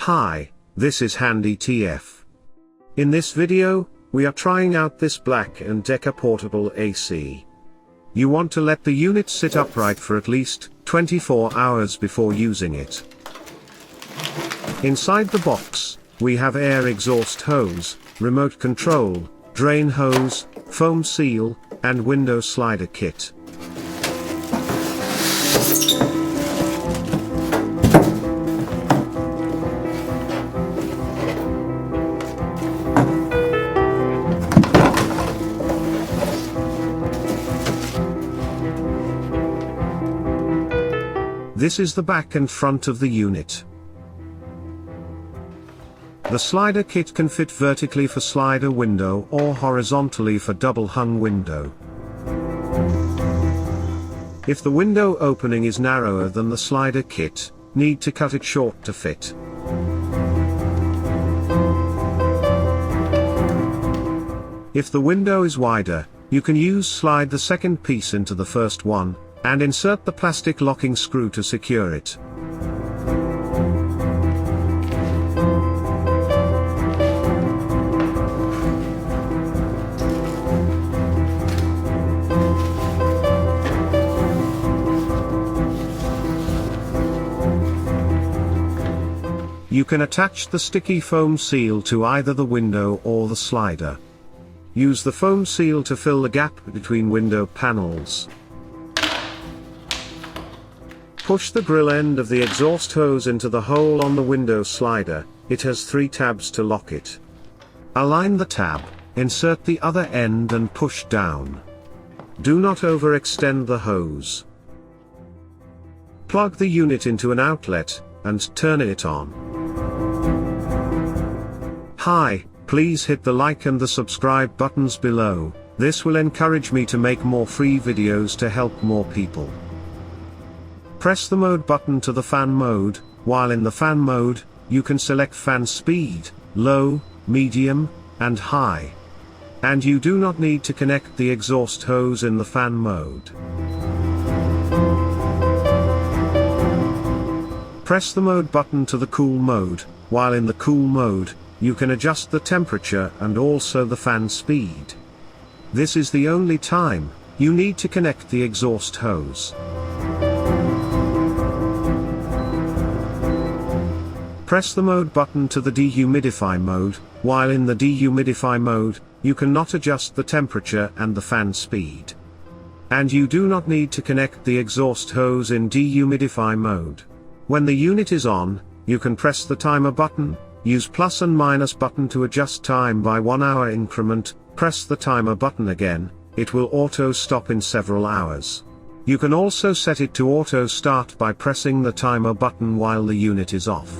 Hi, this is Handy TF. In this video, we are trying out this Black & Decker portable AC. You want to let the unit sit upright for at least 24 hours before using it. Inside the box, we have air exhaust hose, remote control, drain hose, foam seal, and window slider kit. This is the back and front of the unit. The slider kit can fit vertically for slider window or horizontally for double hung window. If the window opening is narrower than the slider kit, need to cut it short to fit. If the window is wider, you can slide the second piece into the first one, and insert the plastic locking screw to secure it. You can attach the sticky foam seal to either the window or the slider. Use the foam seal to fill the gap between window panels. Push the grill end of the exhaust hose into the hole on the window slider. It has 3 tabs to lock it. Align the tab, insert the other end and push down. Do not overextend the hose. Plug the unit into an outlet, and turn it on. Hi, please hit the like and the subscribe buttons below. This will encourage me to make more free videos to help more people. Press the mode button to the fan mode. While in the fan mode, you can select fan speed, low, medium, and high. And you do not need to connect the exhaust hose in the fan mode. Press the mode button to the cool mode. While in the cool mode, you can adjust the temperature and also the fan speed. This is the only time you need to connect the exhaust hose. Press the mode button to the dehumidify mode. While in the dehumidify mode, you cannot adjust the temperature and the fan speed. And you do not need to connect the exhaust hose in dehumidify mode. When the unit is on, you can press the timer button. Use plus and minus button to adjust time by 1 hour increment. Press the timer button again, it will auto stop in several hours. You can also set it to auto start by pressing the timer button while the unit is off.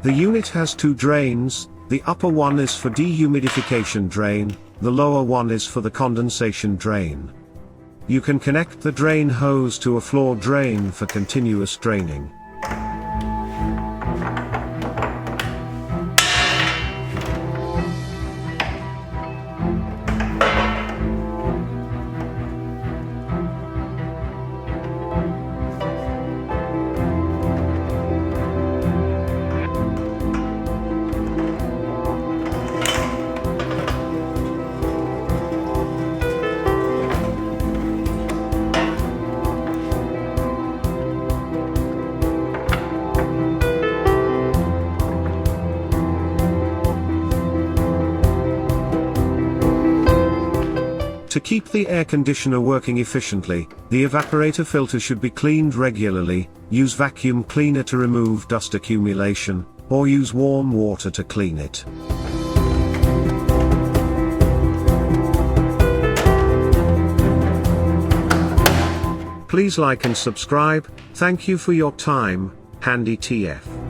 The unit has 2 drains. The upper one is for dehumidification drain, the lower one is for the condensation drain. You can connect the drain hose to a floor drain for continuous draining. To keep the air conditioner working efficiently, the evaporator filter should be cleaned regularly. Use vacuum cleaner to remove dust accumulation, or use warm water to clean it. Please like and subscribe. Thank you for your time, Handy TF.